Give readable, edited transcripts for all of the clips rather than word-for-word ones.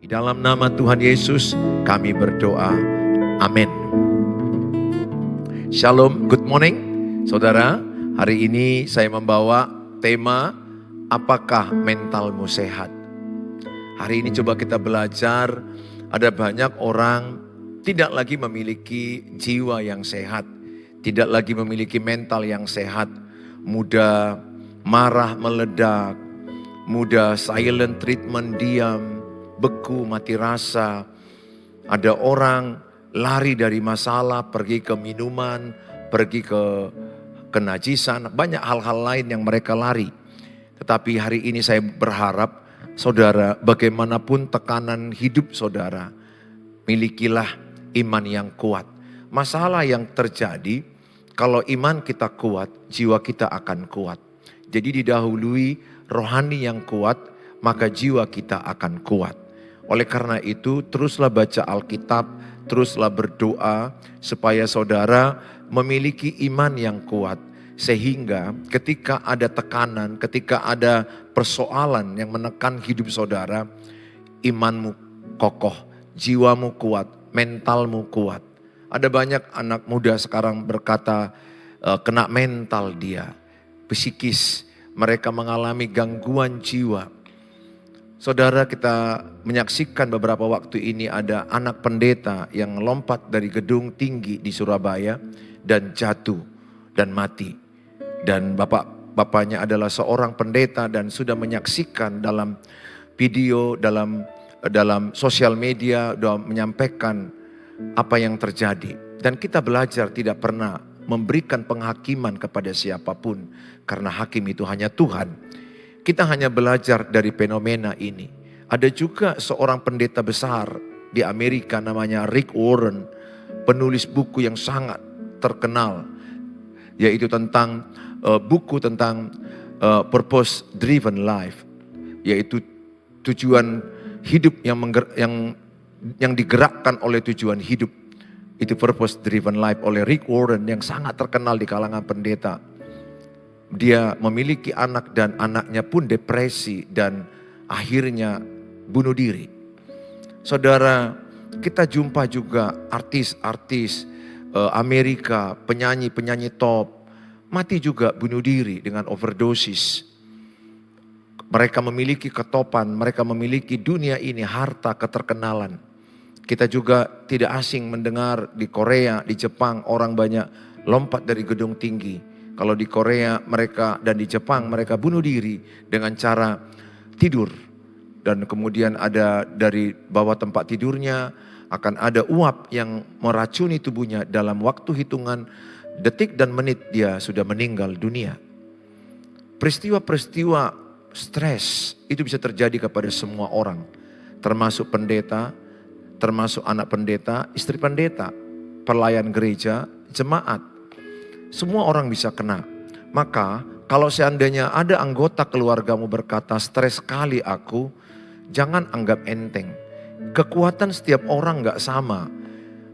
Di dalam nama Tuhan Yesus kami berdoa. Amin. Shalom, good morning saudara. Hari ini saya membawa tema, apakah mentalmu sehat? Hari ini coba kita belajar, ada banyak orang tidak lagi memiliki jiwa yang sehat, tidak lagi memiliki mental yang sehat, mudah marah meledak, mudah silent treatment, diam, beku, mati rasa. Ada orang lari dari masalah, pergi ke minuman, pergi ke kenajisan, banyak hal-hal lain yang mereka lari. Tetapi hari ini saya berharap, saudara, bagaimanapun tekanan hidup saudara, milikilah iman yang kuat. Masalah yang terjadi, kalau iman kita kuat, jiwa kita akan kuat. Jadi didahului rohani yang kuat, maka jiwa kita akan kuat. Oleh karena itu, teruslah baca Alkitab, teruslah berdoa, supaya saudara memiliki iman yang kuat. Sehingga ketika ada tekanan, ketika ada persoalan yang menekan hidup saudara, imanmu kokoh, jiwamu kuat, mentalmu kuat. Ada banyak anak muda sekarang berkata, kena mental dia, psikis, mereka mengalami gangguan jiwa. Saudara, kita menyaksikan beberapa waktu ini ada anak pendeta yang lompat dari gedung tinggi di Surabaya dan jatuh dan mati. Dan bapaknya adalah seorang pendeta dan sudah menyaksikan dalam video, dalam sosial media, sudah menyampaikan apa yang terjadi. Dan kita belajar tidak pernah memberikan penghakiman kepada siapapun, karena hakim itu hanya Tuhan. Kita hanya belajar dari fenomena ini. Ada juga seorang pendeta besar di Amerika namanya Rick Warren, penulis buku yang sangat terkenal, yaitu tentang buku tentang purpose driven life, yaitu tujuan hidup yang digerakkan oleh tujuan hidup. Itu purpose driven life oleh Rick Warren yang sangat terkenal di kalangan pendeta. Dia memiliki anak dan anaknya pun depresi dan akhirnya bunuh diri. Saudara, kita jumpa juga artis-artis Amerika, penyanyi-penyanyi top, mati juga bunuh diri dengan overdosis. Mereka memiliki ketopan, mereka memiliki dunia ini, harta, keterkenalan. Kita juga tidak asing mendengar di Korea, di Jepang, orang banyak lompat dari gedung tinggi. Kalau di Korea mereka dan di Jepang mereka bunuh diri dengan cara tidur. Dan kemudian ada dari bawah tempat tidurnya akan ada uap yang meracuni tubuhnya. Dalam waktu hitungan detik dan menit dia sudah meninggal dunia. Peristiwa-peristiwa stres itu bisa terjadi kepada semua orang. Termasuk pendeta, termasuk anak pendeta, istri pendeta, pelayan gereja, jemaat. Semua orang bisa kena. Maka kalau seandainya ada anggota keluargamu berkata, stres sekali aku, jangan anggap enteng. Kekuatan setiap orang gak sama.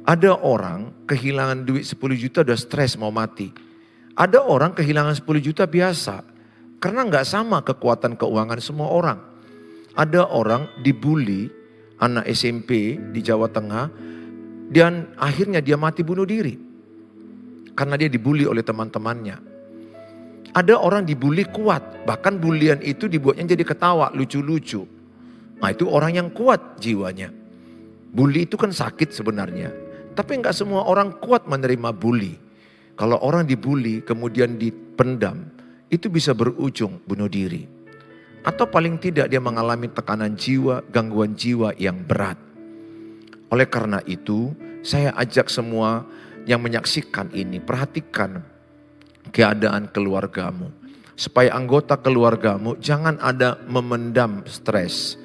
Ada orang kehilangan duit 10 juta udah stres mau mati. Ada orang kehilangan 10 juta biasa. Karena gak sama kekuatan keuangan semua orang. Ada orang dibully, anak SMP di Jawa Tengah, dan akhirnya dia mati bunuh diri. Karena dia dibully oleh teman-temannya. Ada orang dibully kuat, bahkan bulian itu dibuatnya jadi ketawa, lucu-lucu. Nah itu orang yang kuat jiwanya. Bully itu kan sakit sebenarnya. Tapi enggak semua orang kuat menerima bully. Kalau orang dibully kemudian dipendam, itu bisa berujung bunuh diri. Atau paling tidak dia mengalami tekanan jiwa, gangguan jiwa yang berat. Oleh karena itu, saya ajak semua yang menyaksikan ini, perhatikan keadaan keluargamu. Supaya anggota keluargamu jangan ada memendam stres.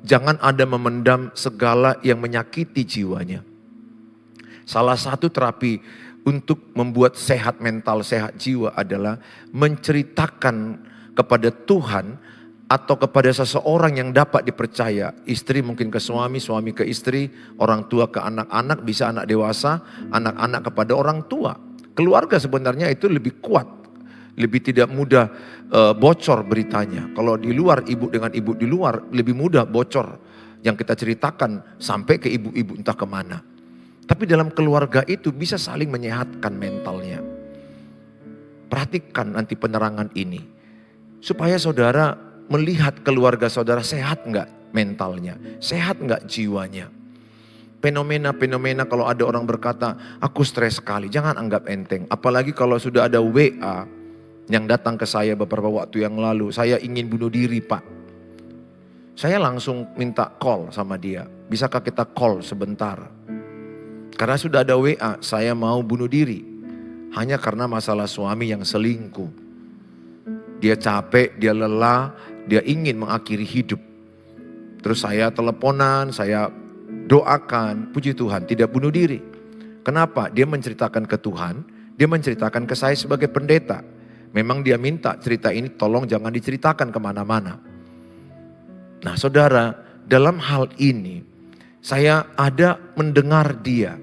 Jangan ada memendam segala yang menyakiti jiwanya. Salah satu terapi untuk membuat sehat mental, sehat jiwa adalah menceritakan kepada Tuhan atau kepada seseorang yang dapat dipercaya. Istri mungkin ke suami, suami ke istri, orang tua ke anak-anak, bisa anak dewasa, anak-anak kepada orang tua. Keluarga sebenarnya itu lebih kuat, lebih tidak mudah bocor beritanya. Kalau di luar, ibu dengan ibu di luar lebih mudah bocor yang kita ceritakan sampai ke ibu-ibu entah kemana. Tapi dalam keluarga itu bisa saling menyehatkan mentalnya. Perhatikan nanti penerangan ini. Supaya saudara melihat keluarga saudara sehat enggak mentalnya, sehat enggak jiwanya. Fenomena-fenomena kalau ada orang berkata, aku stres sekali, jangan anggap enteng. Apalagi kalau sudah ada WA yang datang ke saya beberapa waktu yang lalu, saya ingin bunuh diri Pak. Saya langsung minta call sama dia, bisakah kita call sebentar? Karena sudah ada WA, saya mau bunuh diri. Hanya karena masalah suami yang selingkuh. Dia capek, dia lelah, dia ingin mengakhiri hidup. Terus saya teleponan, saya doakan, puji Tuhan tidak bunuh diri. Kenapa? Dia menceritakan ke Tuhan, dia menceritakan ke saya sebagai pendeta. Memang dia minta cerita ini tolong jangan diceritakan kemana-mana. Nah saudara, dalam hal ini saya ada mendengar dia.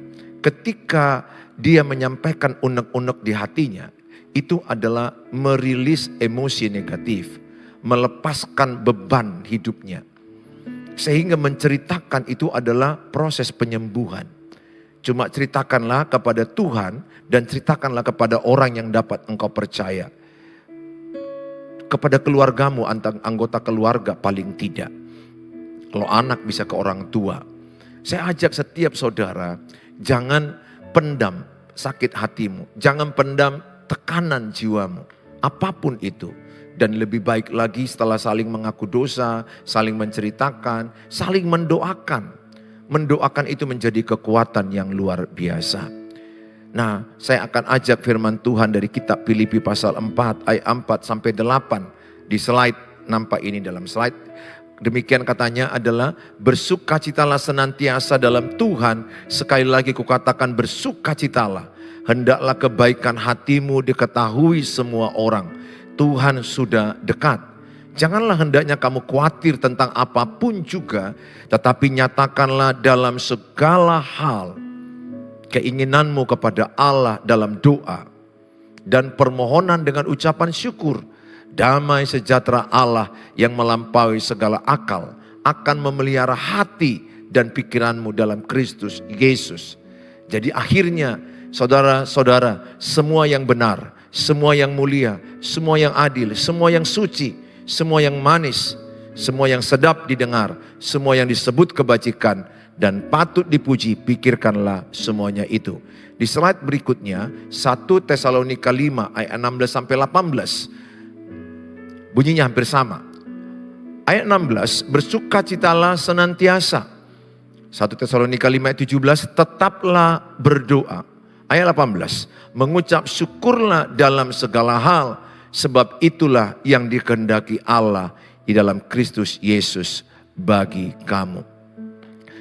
Ketika dia menyampaikan unek-unek di hatinya, itu adalah merilis emosi negatif, melepaskan beban hidupnya. Sehingga menceritakan itu adalah proses penyembuhan. Cuma ceritakanlah kepada Tuhan dan ceritakanlah kepada orang yang dapat engkau percaya. Kepada keluargamu, anggota keluarga paling tidak. Kalau anak bisa ke orang tua. Saya ajak setiap saudara, jangan pendam sakit hatimu. Jangan pendam tekanan jiwamu. Apapun itu. Dan lebih baik lagi setelah saling mengaku dosa, saling menceritakan, saling mendoakan. Mendoakan itu menjadi kekuatan yang luar biasa. Nah, saya akan ajak firman Tuhan dari kitab Filipi pasal 4 ayat 4 sampai 8. Di slide, nampak ini dalam slide. Demikian katanya adalah bersukacitalah senantiasa dalam Tuhan. Sekali lagi kukatakan bersukacitalah. Hendaklah kebaikan hatimu diketahui semua orang. Tuhan sudah dekat. Janganlah hendaknya kamu khawatir tentang apapun juga. Tetapi nyatakanlah dalam segala hal keinginanmu kepada Allah dalam doa. Dan permohonan dengan ucapan syukur. Damai sejahtera Allah yang melampaui segala akal akan memelihara hati dan pikiranmu dalam Kristus Yesus. Jadi akhirnya saudara-saudara, semua yang benar, semua yang mulia, semua yang adil, semua yang suci, semua yang manis, semua yang sedap didengar, semua yang disebut kebajikan dan patut dipuji, pikirkanlah semuanya itu. Di slide berikutnya 1 Tesalonika 5 ayat 16 sampai 18. Bunyinya hampir sama. Ayat 16, bersukacitalah senantiasa. 1 Tesalonika 5 ayat 17, tetaplah berdoa. Ayat 18, mengucap syukurlah dalam segala hal, sebab itulah yang dikehendaki Allah di dalam Kristus Yesus bagi kamu.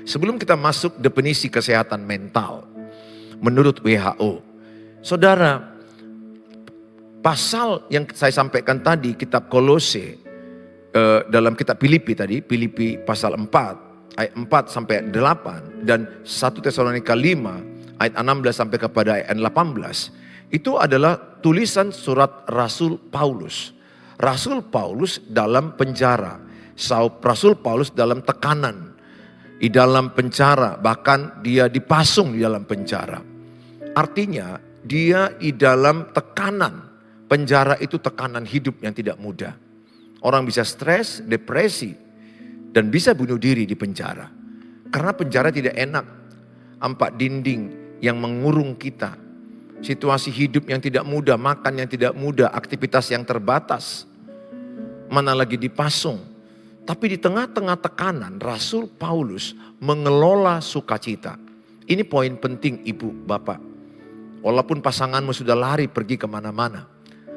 Sebelum kita masuk definisi kesehatan mental, menurut WHO, saudara, pasal yang saya sampaikan tadi, kitab Kolose, dalam kitab Filipi tadi, Filipi pasal 4, ayat 4 sampai 8, dan 1 Tesalonika 5, ayat 16 sampai kepada ayat 18, itu adalah tulisan surat Rasul Paulus. Rasul Paulus dalam penjara, Rasul Paulus dalam tekanan, di dalam penjara, bahkan dia dipasung di dalam penjara. Artinya dia di dalam tekanan. Penjara itu tekanan hidup yang tidak mudah. Orang bisa stres, depresi, dan bisa bunuh diri di penjara. Karena penjara tidak enak. 4 dinding yang mengurung kita. Situasi hidup yang tidak mudah, makan yang tidak mudah, aktivitas yang terbatas. Mana lagi dipasung. Tapi di tengah-tengah tekanan, Rasul Paulus mengelola sukacita. Ini poin penting ibu, bapak. Walaupun pasanganmu sudah lari pergi kemana-mana.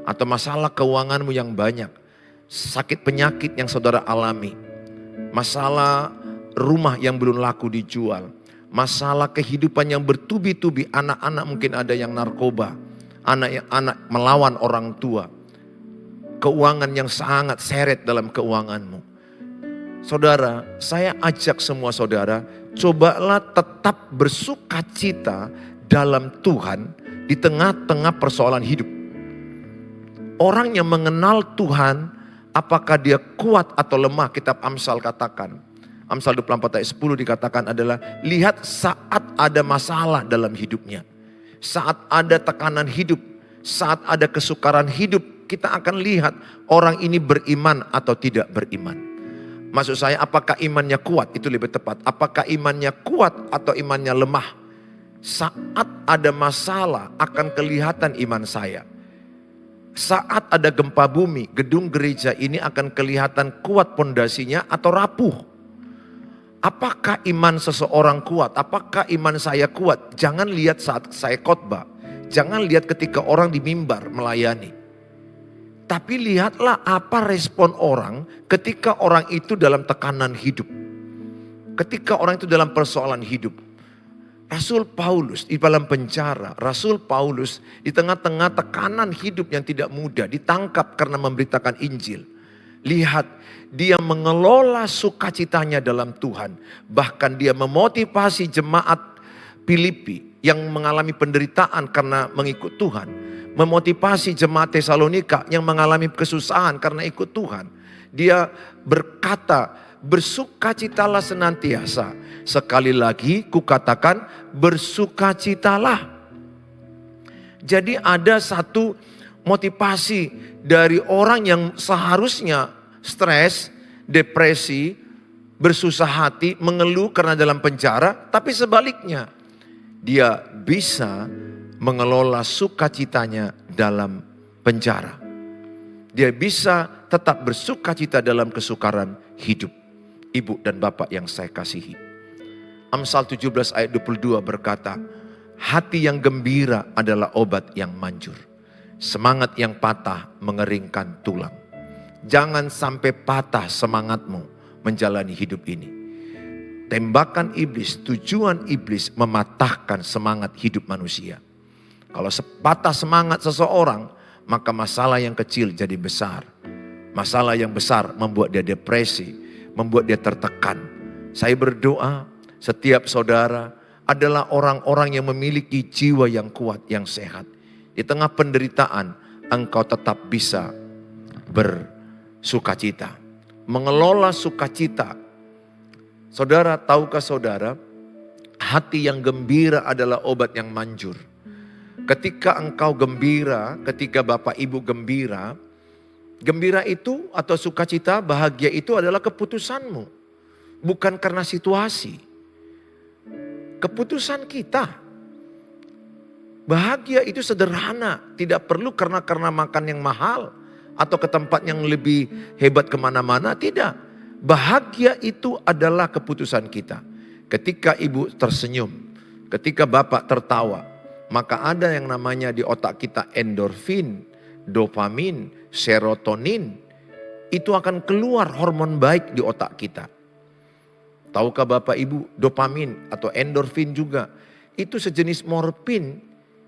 Atau masalah keuanganmu yang banyak. Sakit penyakit yang saudara alami. Masalah rumah yang belum laku dijual. Masalah kehidupan yang bertubi-tubi. Anak-anak mungkin ada yang narkoba. Anak melawan orang tua. Keuangan yang sangat seret dalam keuanganmu. Saudara, saya ajak semua saudara. Cobalah tetap bersukacita dalam Tuhan. Di tengah-tengah persoalan hidup. Orang yang mengenal Tuhan, apakah dia kuat atau lemah, kitab Amsal katakan. Amsal 24 ayat 10 dikatakan adalah, lihat saat ada masalah dalam hidupnya. Saat ada tekanan hidup, saat ada kesukaran hidup, kita akan lihat orang ini beriman atau tidak beriman. Maksud saya, apakah imannya kuat? Itu lebih tepat. Apakah imannya kuat atau imannya lemah? Saat ada masalah akan kelihatan iman saya. Saat ada gempa bumi, gedung gereja ini akan kelihatan kuat pondasinya atau rapuh. Apakah iman seseorang kuat? Apakah iman saya kuat? Jangan lihat saat saya khotbah. Jangan lihat ketika orang di mimbar melayani. Tapi lihatlah apa respon orang ketika orang itu dalam tekanan hidup. Ketika orang itu dalam persoalan hidup. Rasul Paulus di dalam penjara. Rasul Paulus di tengah-tengah tekanan hidup yang tidak mudah. Ditangkap karena memberitakan Injil. Lihat, dia mengelola sukacitanya dalam Tuhan. Bahkan dia memotivasi jemaat Filipi yang mengalami penderitaan karena mengikut Tuhan. Memotivasi jemaat Tesalonika yang mengalami kesusahan karena ikut Tuhan. Dia berkata, bersukacitalah senantiasa. Sekali lagi kukatakan, bersukacitalah. Jadi ada satu motivasi dari orang yang seharusnya stres, depresi, bersusah hati, mengeluh karena dalam penjara. Tapi sebaliknya, dia bisa mengelola sukacitanya dalam penjara. Dia bisa tetap bersukacita dalam kesukaran hidup. Ibu dan bapak yang saya kasihi. Amsal 17 ayat 22 berkata, hati yang gembira adalah obat yang manjur. Semangat yang patah mengeringkan tulang. Jangan sampai patah semangatmu menjalani hidup ini. Tembakan iblis, tujuan iblis mematahkan semangat hidup manusia. Kalau patah semangat seseorang, maka masalah yang kecil jadi besar. Masalah yang besar membuat dia depresi, membuat dia tertekan. Saya berdoa setiap saudara adalah orang-orang yang memiliki jiwa yang kuat, yang sehat. Di tengah penderitaan, engkau tetap bisa bersukacita. Mengelola sukacita. Saudara, tahukah saudara, hati yang gembira adalah obat yang manjur. Ketika engkau gembira, ketika bapak ibu gembira, gembira itu atau sukacita, bahagia itu adalah keputusanmu. Bukan karena situasi. Keputusan kita. Bahagia itu sederhana, tidak perlu karena makan yang mahal atau ke tempat yang lebih hebat kemana-mana, tidak. Bahagia itu adalah keputusan kita. Ketika ibu tersenyum, ketika bapak tertawa, maka ada yang namanya di otak kita endorfin, dopamin, serotonin. Itu akan keluar hormon baik di otak kita. Tahukah bapak ibu, dopamin atau endorfin juga, itu sejenis morfin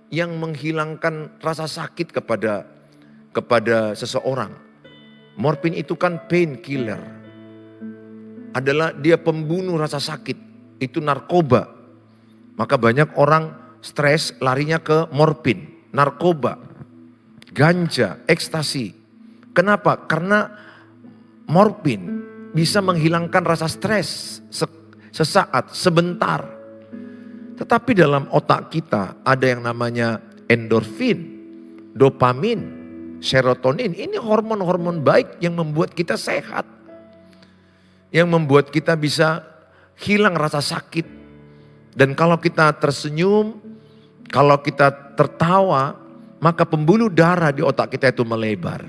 yang menghilangkan rasa sakit kepada seseorang. Morfin itu kan pain killer. Adalah dia pembunuh rasa sakit. Itu narkoba. Maka banyak orang stres larinya ke morfin, narkoba, ganja, ekstasi. Kenapa? Karena morfin bisa menghilangkan rasa stres sesaat, sebentar. Tetapi dalam otak kita ada yang namanya endorfin, dopamin, serotonin. Ini hormon-hormon baik yang membuat kita sehat. Yang membuat kita bisa hilang rasa sakit. Dan kalau kita tersenyum, kalau kita tertawa, maka pembuluh darah di otak kita itu melebar.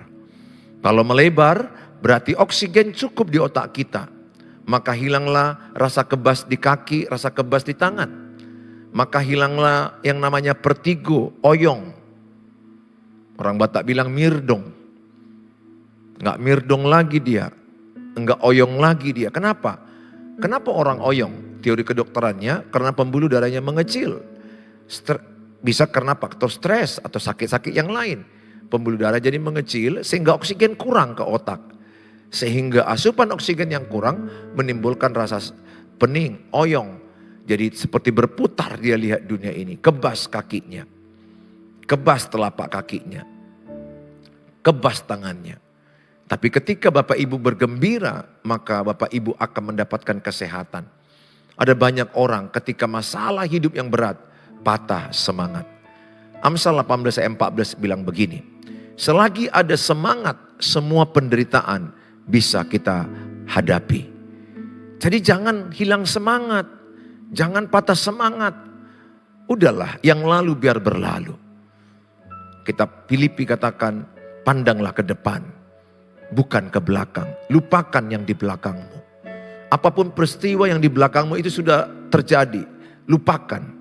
Kalau melebar, berarti oksigen cukup di otak kita. Maka hilanglah rasa kebas di kaki, rasa kebas di tangan. Maka hilanglah yang namanya vertigo, oyong. Orang Batak bilang mirdong. Enggak mirdong lagi dia. Enggak oyong lagi dia. Kenapa? Kenapa orang oyong? Teori kedokterannya karena pembuluh darahnya mengecil. Bisa karena faktor stres atau sakit-sakit yang lain. Pembuluh darah jadi mengecil sehingga oksigen kurang ke otak. Sehingga asupan oksigen yang kurang menimbulkan rasa pening, oyong. Jadi seperti berputar dia lihat dunia ini. Kebas kakinya. Kebas telapak kakinya. Kebas tangannya. Tapi ketika Bapak Ibu bergembira, maka Bapak Ibu akan mendapatkan kesehatan. Ada banyak orang ketika masalah hidup yang berat, patah semangat. Amsal 18 ayat 14 bilang begini, selagi ada semangat, semua penderitaan bisa kita hadapi. Jadi jangan hilang semangat, jangan patah semangat. Udahlah, yang lalu biar berlalu. Kitab Filipi katakan, pandanglah ke depan, bukan ke belakang. Lupakan yang di belakangmu. Apapun peristiwa yang di belakangmu itu sudah terjadi. Lupakan.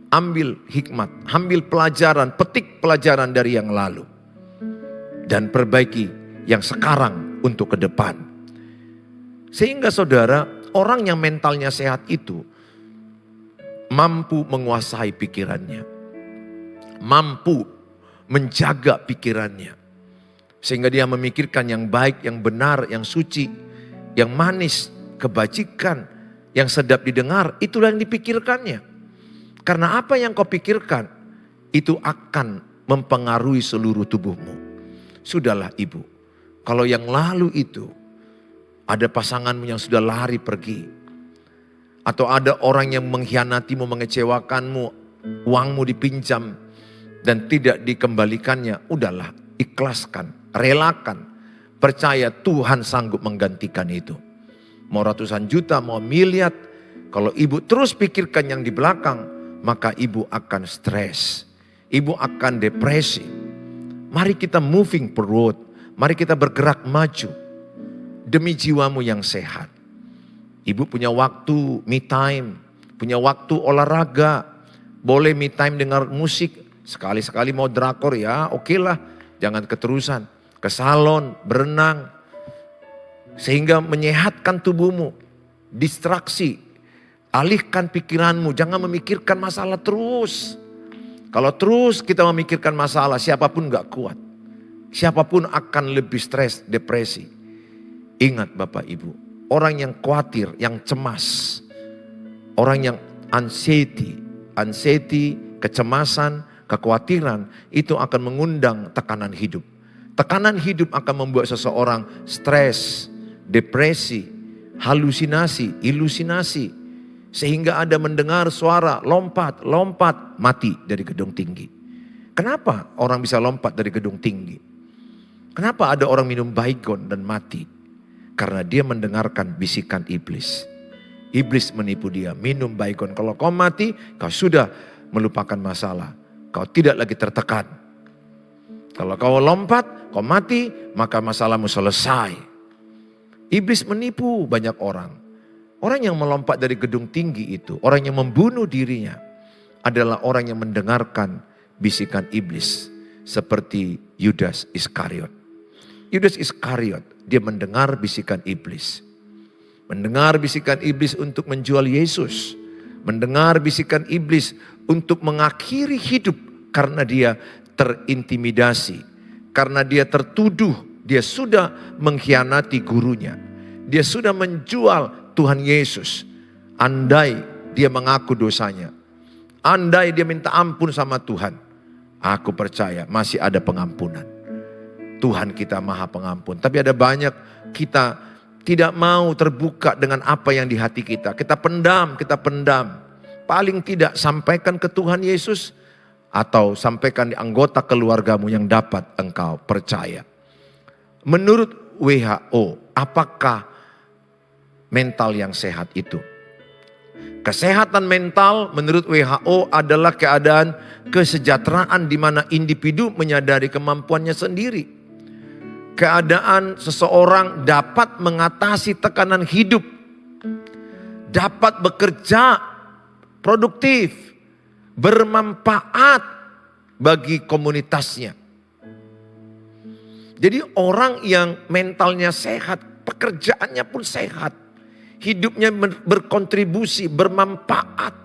Ambil hikmat, ambil pelajaran, petik pelajaran dari yang lalu. Dan perbaiki yang sekarang untuk ke depan. Sehingga saudara, orang yang mentalnya sehat itu mampu menguasai pikirannya. Mampu menjaga pikirannya. Sehingga dia memikirkan yang baik, yang benar, yang suci, yang manis, kebajikan, yang sedap didengar. Itulah yang dipikirkannya. Karena apa yang kau pikirkan, itu akan mempengaruhi seluruh tubuhmu. Sudahlah ibu, kalau yang lalu itu, ada pasanganmu yang sudah lari pergi. Atau ada orang yang mengkhianatimu, mengecewakanmu, uangmu dipinjam dan tidak dikembalikannya. Udahlah, ikhlaskan, relakan. Percaya Tuhan sanggup menggantikan itu. Mau ratusan juta, mau miliar. Kalau ibu terus pikirkan yang di belakang, maka ibu akan stres. Ibu akan depresi. Mari kita moving forward. Mari kita bergerak maju. Demi jiwamu yang sehat. Ibu punya waktu me time. Punya waktu olahraga. Boleh me time dengar musik. Sekali-sekali mau drakor ya oke lah. Jangan keterusan. Ke salon, berenang. Sehingga menyehatkan tubuhmu. Distraksi. Alihkan pikiranmu. Jangan memikirkan masalah terus. Kalau terus kita memikirkan masalah, siapapun gak kuat. Siapapun akan lebih stres, depresi. Ingat Bapak Ibu. Orang yang khawatir, yang cemas. Orang yang anxiety, kecemasan, kekhawatiran, itu akan mengundang tekanan hidup. Tekanan hidup akan membuat seseorang stres, depresi, halusinasi, ilusinasi. Sehingga ada mendengar suara lompat, mati dari gedung tinggi. Kenapa orang bisa lompat dari gedung tinggi? Kenapa ada orang minum baygon dan mati? Karena dia mendengarkan bisikan iblis. Iblis menipu dia, minum baygon. Kalau kau mati, kau sudah melupakan masalah. Kau tidak lagi tertekan. Kalau kau lompat, kau mati, maka masalahmu selesai. Iblis menipu banyak orang. Orang yang melompat dari gedung tinggi itu, orang yang membunuh dirinya adalah orang yang mendengarkan bisikan iblis. Seperti Yudas Iskariot. Yudas Iskariot, dia mendengar bisikan iblis. Mendengar bisikan iblis untuk menjual Yesus. Mendengar bisikan iblis untuk mengakhiri hidup karena dia terintimidasi. Karena dia tertuduh, dia sudah mengkhianati gurunya. Dia sudah menjual Tuhan Yesus. Andai dia mengaku dosanya. Andai dia minta ampun sama Tuhan. Aku percaya masih ada pengampunan. Tuhan kita maha pengampun. Tapi ada banyak kita tidak mau terbuka dengan apa yang di hati kita. Kita pendam. Paling tidak sampaikan ke Tuhan Yesus. Atau sampaikan di anggota keluargamu yang dapat engkau percaya. Menurut WHO, apakah mental yang sehat itu? Kesehatan mental menurut WHO adalah keadaan kesejahteraan di mana individu menyadari kemampuannya sendiri. Keadaan seseorang dapat mengatasi tekanan hidup. Dapat bekerja produktif, bermanfaat bagi komunitasnya. Jadi orang yang mentalnya sehat, pekerjaannya pun sehat. Hidupnya berkontribusi, bermanfaat.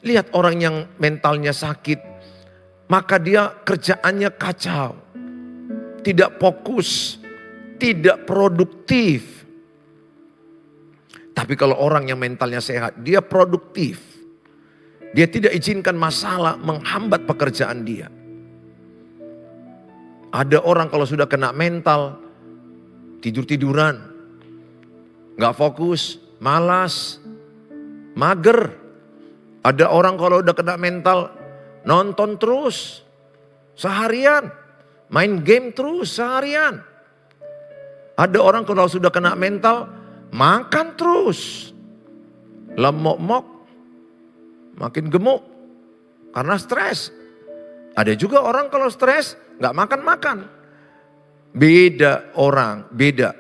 Lihat orang yang mentalnya sakit, maka dia kerjaannya kacau. Tidak fokus, tidak produktif. Tapi kalau orang yang mentalnya sehat, dia produktif. Dia tidak izinkan masalah menghambat pekerjaan dia. Ada orang kalau sudah kena mental, tidur-tiduran, gak fokus, malas, mager. Ada orang kalau udah kena mental, nonton terus seharian, main game terus seharian. Ada orang kalau sudah kena mental, makan terus, lemok-mok, makin gemuk karena stres. Ada juga orang kalau stres gak makan-makan. Beda orang, beda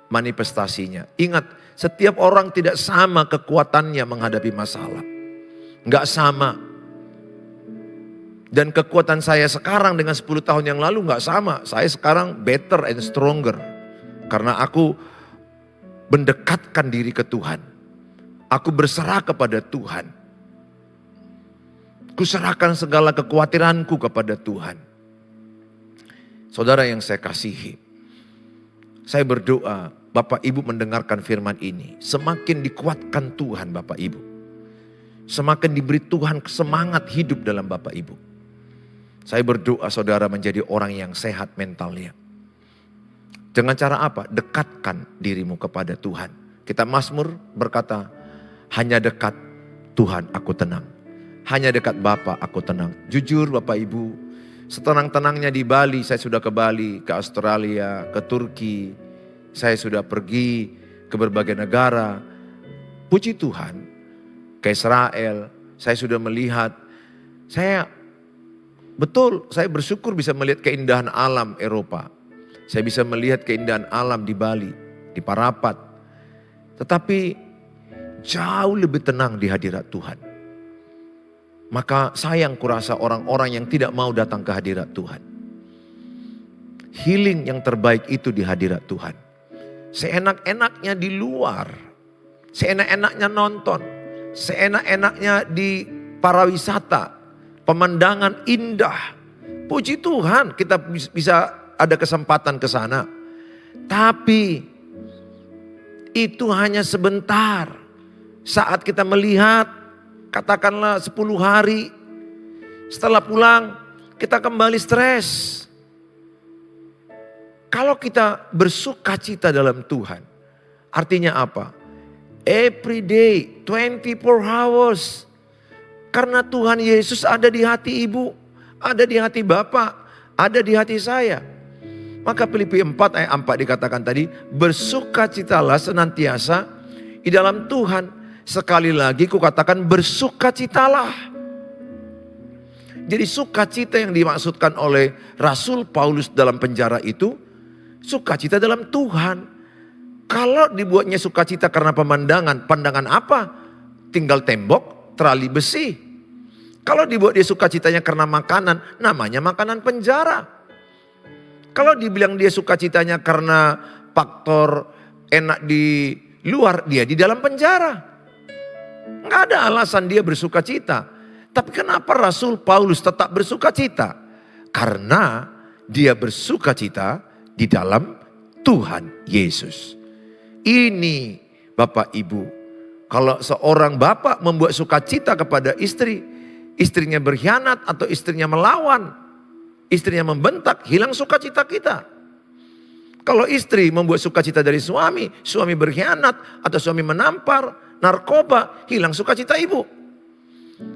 manifestasinya. Ingat, setiap orang tidak sama kekuatannya menghadapi masalah. Gak sama. Dan kekuatan saya sekarang dengan 10 tahun yang lalu gak sama. Saya sekarang better and stronger. Karena aku mendekatkan diri ke Tuhan. Aku berserah kepada Tuhan. Kuserahkan segala kekhawatiranku kepada Tuhan. Saudara yang saya kasihi, saya berdoa Bapak Ibu mendengarkan firman ini. Semakin dikuatkan Tuhan Bapak Ibu. Semakin diberi Tuhan semangat hidup dalam Bapak Ibu. Saya berdoa saudara menjadi orang yang sehat mentalnya. Dengan cara apa? Dekatkan dirimu kepada Tuhan. Kita Mazmur berkata, hanya dekat Tuhan aku tenang. Hanya dekat Bapa aku tenang. Jujur Bapak Ibu, setenang-tenangnya di Bali, saya sudah ke Bali, ke Australia, ke Turki. Saya sudah pergi ke berbagai negara. Puji Tuhan, ke Israel, saya sudah melihat. Saya bersyukur bisa melihat keindahan alam Eropa. Saya bisa melihat keindahan alam di Bali, di Parapat. Tetapi jauh lebih tenang di hadirat Tuhan. Maka sayang kurasa orang-orang yang tidak mau datang ke hadirat Tuhan. Healing yang terbaik itu di hadirat Tuhan. Seenak-enaknya di luar. Seenak-enaknya nonton. Seenak-enaknya di para wisata. Pemandangan indah. Puji Tuhan kita bisa ada kesempatan ke sana. Tapi itu hanya sebentar. Saat kita melihat, katakanlah 10 hari, setelah pulang kita kembali stres. Kalau kita bersuka cita dalam Tuhan, artinya apa? Every day, 24 hours. Karena Tuhan Yesus ada di hati ibu, ada di hati bapak, ada di hati saya. Maka Filipi 4 ayat 4 dikatakan tadi, bersukacitalah senantiasa di dalam Tuhan. Sekali lagi kukatakan bersukacitalah. Jadi sukacita yang dimaksudkan oleh Rasul Paulus dalam penjara itu, sukacita dalam Tuhan. Kalau dibuatnya sukacita karena pemandangan, pandangan apa? Tinggal tembok, terali besi. Kalau dibuat dia sukacitanya karena makanan, namanya makanan penjara. Kalau dibilang dia sukacitanya karena faktor enak di luar, dia di dalam penjara. Nggak ada alasan dia bersukacita. Tapi kenapa Rasul Paulus tetap bersukacita? Karena dia bersukacita di dalam Tuhan Yesus. Ini Bapak Ibu, kalau seorang bapak membuat sukacita kepada istri, istrinya berkhianat atau istrinya melawan, istrinya membentak, hilang sukacita kita. Kalau istri membuat sukacita dari suami, suami berkhianat atau suami menampar, narkoba, hilang sukacita ibu.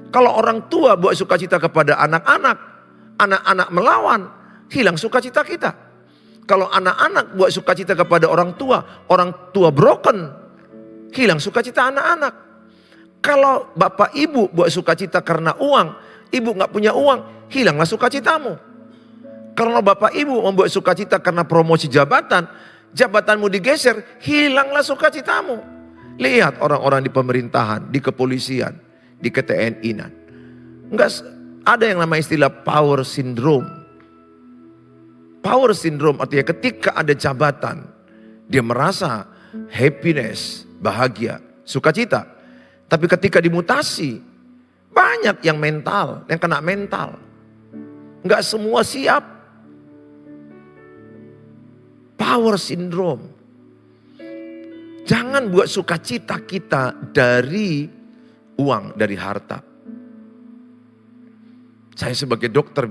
Kalau orang tua buat sukacita kepada anak-anak, anak-anak melawan, hilang sukacita kita. Kalau anak-anak buat sukacita kepada orang tua broken, hilang sukacita anak-anak. Kalau bapak ibu buat sukacita karena uang, ibu gak punya uang, hilanglah sukacitamu. Kalau bapak ibu membuat sukacita karena promosi jabatan, jabatanmu digeser, hilanglah sukacitamu. Lihat orang-orang di pemerintahan, di kepolisian, di KTNI-an. Enggak ada yang namanya istilah power syndrome. Power syndrome artinya ketika ada jabatan, dia merasa happiness, bahagia, sukacita. Tapi ketika dimutasi, banyak yang mental, yang kena mental. Enggak semua siap. Power syndrome. Jangan buat sukacita kita dari uang, dari harta. Saya sebagai dokter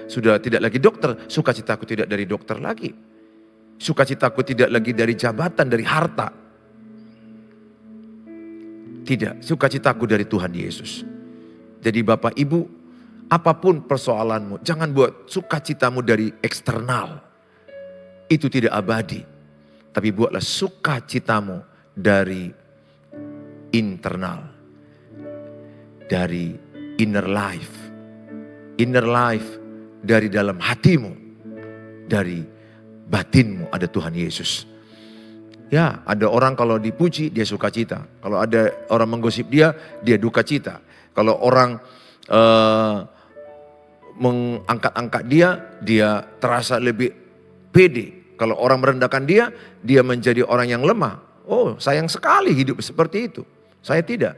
sudah tidak lagi dokter, sukacitaku tidak dari dokter lagi. Sukacitaku tidak lagi dari jabatan, dari harta. Tidak, sukacitaku dari Tuhan Yesus. Jadi Bapak Ibu, apapun persoalanmu, jangan buat sukacitamu dari eksternal. Itu tidak abadi. Tapi buatlah sukacitamu dari internal. Dari inner life. Inner life dari dalam hatimu. Dari batinmu ada Tuhan Yesus. Ya, ada orang kalau dipuji dia sukacita. Kalau ada orang menggosip dia duka cita. Kalau orang mengangkat-angkat dia terasa lebih pede. Kalau orang merendahkan dia menjadi orang yang lemah. Oh, sayang sekali hidup seperti itu. Saya tidak.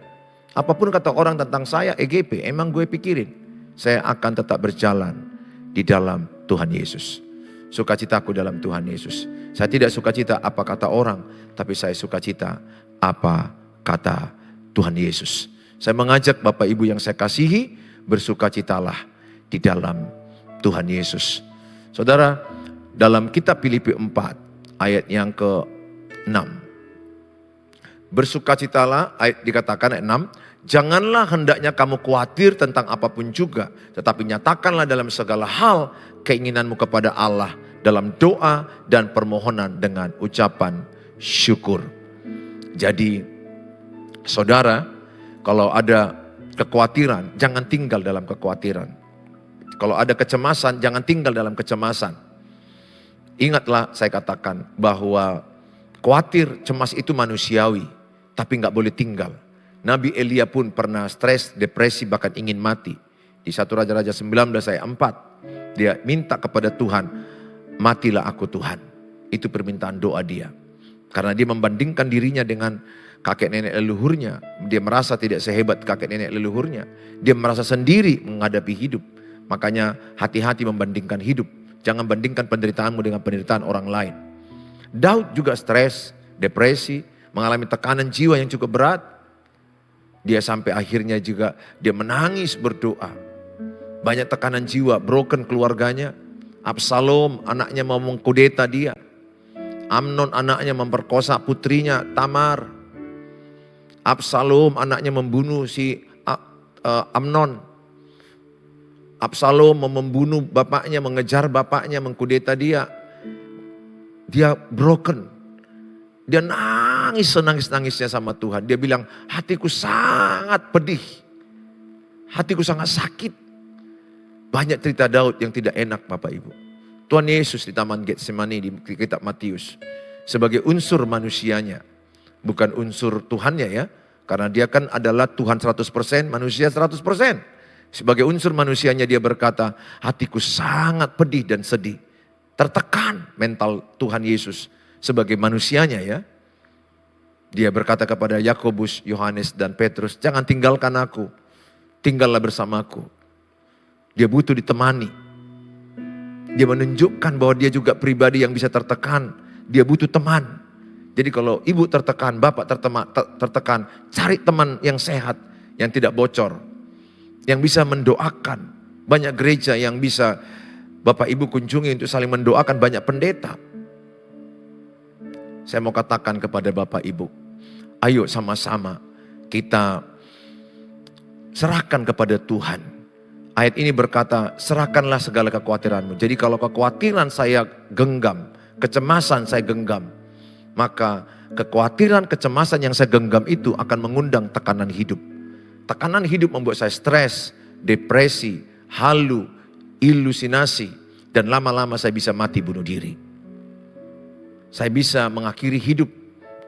Apapun kata orang tentang saya, EGP, emang gue pikirin. Saya akan tetap berjalan di dalam Tuhan Yesus. Sukacitaku dalam Tuhan Yesus. Saya tidak sukacita apa kata orang, tapi saya sukacita apa kata Tuhan Yesus. Saya mengajak Bapak Ibu yang saya kasihi, bersukacitalah di dalam Tuhan Yesus. Saudara, dalam kitab Filipi 4 ayat yang ke-6. Bersukacitalah, ayat dikatakan ayat 6. Janganlah hendaknya kamu khawatir tentang apapun juga, tetapi nyatakanlah dalam segala hal keinginanmu kepada Allah dalam doa dan permohonan dengan ucapan syukur. Jadi saudara, kalau ada kekhawatiran, jangan tinggal dalam kekhawatiran. Kalau ada kecemasan, jangan tinggal dalam kecemasan. Ingatlah saya katakan bahwa khawatir, cemas itu manusiawi, tapi gak boleh tinggal. Nabi Elia pun pernah stres, depresi, bahkan ingin mati. Di 1 Raja-Raja 19 ayat 4, dia minta kepada Tuhan, matilah aku Tuhan. Itu permintaan doa dia. Karena dia membandingkan dirinya dengan kakek nenek leluhurnya. Dia merasa tidak sehebat kakek nenek leluhurnya. Dia merasa sendiri menghadapi hidup. Makanya hati-hati membandingkan hidup. Jangan bandingkan penderitaanmu dengan penderitaan orang lain. Daud juga stres, depresi, mengalami tekanan jiwa yang cukup berat. Dia sampai akhirnya juga dia menangis berdoa. Banyak tekanan jiwa, broken keluarganya. Absalom anaknya mau mengkudeta dia. Amnon anaknya memperkosa putrinya Tamar. Absalom anaknya membunuh si Amnon. Absalom membunuh bapaknya, mengejar bapaknya, mengkudeta dia. Dia broken. Dia nangis senangis-nangisnya sama Tuhan. Dia bilang, hatiku sangat pedih. Hatiku sangat sakit. Banyak cerita Daud yang tidak enak Bapak Ibu. Tuhan Yesus di Taman Getsemani di kitab Matius. Sebagai unsur manusianya. Bukan unsur Tuhannya ya. Karena dia kan adalah Tuhan 100%, manusia 100%. Sebagai unsur manusianya dia berkata, hatiku sangat pedih dan sedih. Tertekan mental Tuhan Yesus sebagai manusianya ya. Dia berkata kepada Yakobus, Yohanes dan Petrus, jangan tinggalkan aku. Tinggallah bersamaku. Dia butuh ditemani. Dia menunjukkan bahwa dia juga pribadi yang bisa tertekan. Dia butuh teman. Jadi kalau ibu tertekan, bapak tertekan, cari teman yang sehat, yang tidak bocor. Yang bisa mendoakan. Banyak gereja yang bisa bapak ibu kunjungi untuk saling mendoakan, banyak pendeta. Saya mau katakan kepada bapak ibu, ayo sama-sama kita serahkan kepada Tuhan. Ayat ini berkata, serahkanlah segala kekhawatiranmu. Jadi kalau kekhawatiran saya genggam, kecemasan saya genggam, maka kekhawatiran, kecemasan yang saya genggam itu akan mengundang tekanan hidup. Tekanan hidup membuat saya stres, depresi, halu, ilusinasi, dan lama-lama saya bisa mati bunuh diri. Saya bisa mengakhiri hidup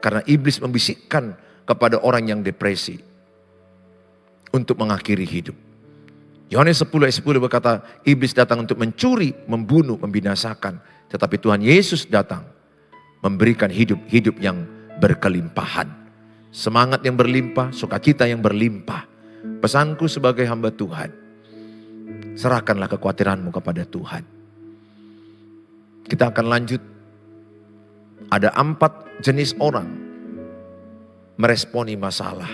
karena iblis membisikkan kepada orang yang depresi untuk mengakhiri hidup. Yohanes 10 ayat 10 berkata, iblis datang untuk mencuri, membunuh, membinasakan. Tetapi Tuhan Yesus datang memberikan hidup yang berkelimpahan. Semangat yang berlimpah, sukacita yang berlimpah. Pesanku sebagai hamba Tuhan, serahkanlah kekhawatiranmu kepada Tuhan. Kita akan lanjut. Ada 4 jenis orang meresponi masalah.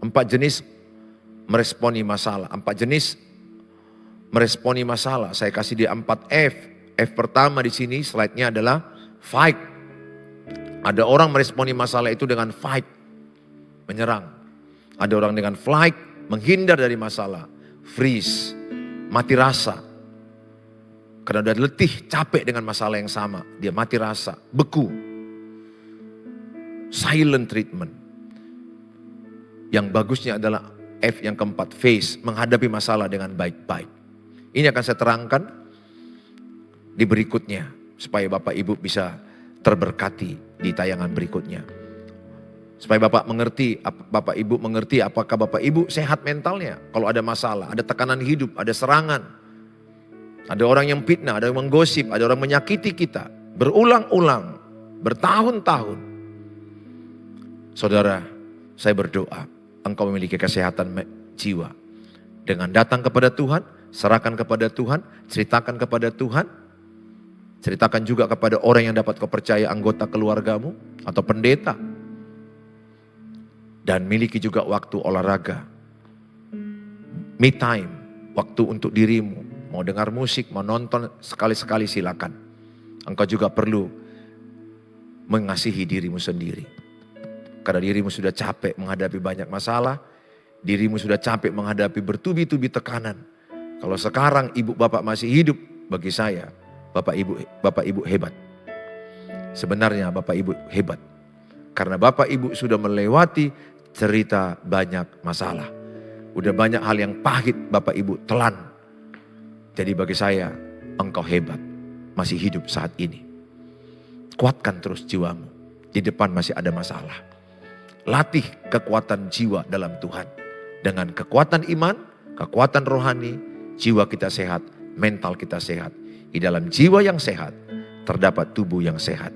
4 jenis meresponi masalah. 4 jenis meresponi masalah. Saya kasih dia 4 F. F pertama di sini slide-nya adalah fight. Ada orang meresponi masalah itu dengan fight, menyerang. Ada orang dengan flight, menghindar dari masalah. Freeze, mati rasa. Karena udah letih, capek dengan masalah yang sama. Dia mati rasa, beku. Silent treatment. Yang bagusnya adalah F yang keempat, face, menghadapi masalah dengan baik-baik. Ini akan saya terangkan di berikutnya. Supaya Bapak Ibu bisa terberkati di tayangan berikutnya. Supaya Bapak Ibu mengerti apakah Bapak Ibu sehat mentalnya. Kalau ada masalah, ada tekanan hidup, ada serangan. Ada orang yang fitnah, ada yang menggosip, ada orang menyakiti kita. Berulang-ulang, bertahun-tahun. Saudara, saya berdoa, engkau memiliki kesehatan jiwa. Dengan datang kepada Tuhan, serahkan kepada Tuhan, ceritakan kepada Tuhan. Ceritakan juga kepada orang yang dapat kau percaya, anggota keluargamu atau pendeta. Dan miliki juga waktu olahraga. Me time, waktu untuk dirimu. Mau dengar musik, mau nonton, sekali-sekali silakan. Engkau juga perlu mengasihi dirimu sendiri. Karena dirimu sudah capek menghadapi banyak masalah. Dirimu sudah capek menghadapi bertubi-tubi tekanan. Kalau sekarang ibu bapak masih hidup, bagi saya, bapak ibu hebat. Sebenarnya bapak ibu hebat. Karena bapak ibu sudah melewati cerita banyak masalah. Udah banyak hal yang pahit bapak ibu telan. Jadi bagi saya, engkau hebat, masih hidup saat ini. Kuatkan terus jiwamu, di depan masih ada masalah. Latih kekuatan jiwa dalam Tuhan. Dengan kekuatan iman, kekuatan rohani, jiwa kita sehat, mental kita sehat. Di dalam jiwa yang sehat, terdapat tubuh yang sehat.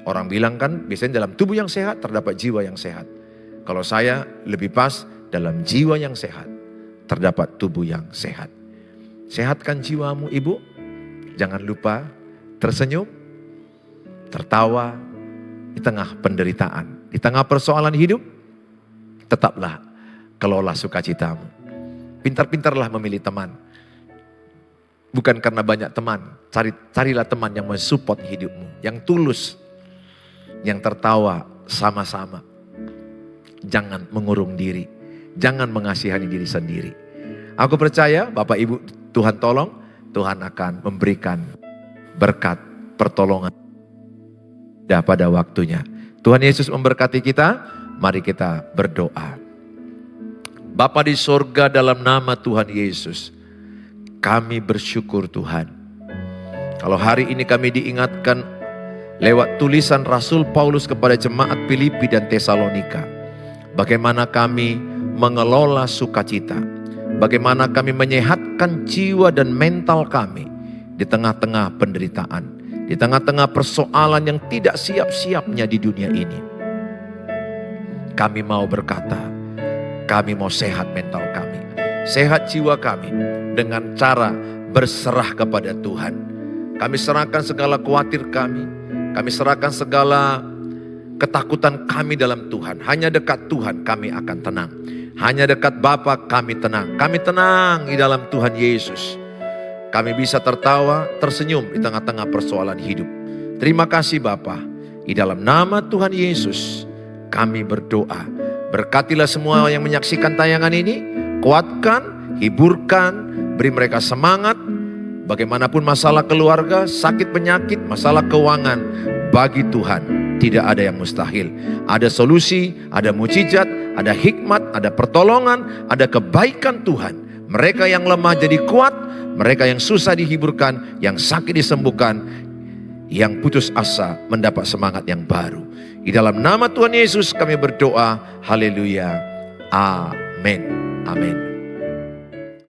Orang bilang kan, biasanya dalam tubuh yang sehat, terdapat jiwa yang sehat. Kalau saya lebih pas, dalam jiwa yang sehat, terdapat tubuh yang sehat. Sehatkan jiwamu ibu, jangan lupa tersenyum, tertawa di tengah penderitaan, di tengah persoalan hidup, tetaplah kelola sukacitamu. Pintar-pintarlah memilih teman. Bukan karena banyak teman, carilah teman yang mensupport hidupmu, yang tulus, yang tertawa sama-sama. Jangan mengurung diri, jangan mengasihani diri sendiri. Aku percaya Bapak Ibu, Tuhan tolong, Tuhan akan memberikan berkat pertolongan pada waktunya. Tuhan Yesus memberkati kita, mari kita berdoa. Bapa di sorga, dalam nama Tuhan Yesus, kami bersyukur Tuhan. Kalau hari ini kami diingatkan lewat tulisan Rasul Paulus kepada jemaat Filipi dan Tesalonika. Bagaimana kami mengelola sukacita. Bagaimana kami menyehatkan jiwa dan mental kami di tengah-tengah penderitaan. Di tengah-tengah persoalan yang tidak siap-siapnya di dunia ini. Kami mau berkata, kami mau sehat mental kami. Sehat jiwa kami dengan cara berserah kepada Tuhan. Kami serahkan segala khawatir kami. Kami serahkan segala ketakutan kami dalam Tuhan. Hanya dekat Tuhan kami akan tenang. Hanya dekat Bapa kami tenang. Kami tenang di dalam Tuhan Yesus. Kami bisa tertawa, tersenyum di tengah-tengah persoalan hidup. Terima kasih Bapa. Di dalam nama Tuhan Yesus kami berdoa. Berkatilah semua yang menyaksikan tayangan ini. Kuatkan, hiburkan, beri mereka semangat. Bagaimanapun masalah keluarga, sakit penyakit, masalah keuangan, bagi Tuhan tidak ada yang mustahil. Ada solusi, ada mujizat, ada hikmat, ada pertolongan, ada kebaikan Tuhan. Mereka yang lemah jadi kuat, mereka yang susah dihiburkan, yang sakit disembuhkan, yang putus asa mendapat semangat yang baru. Di dalam nama Tuhan Yesus kami berdoa. Haleluya. Amin. Amin.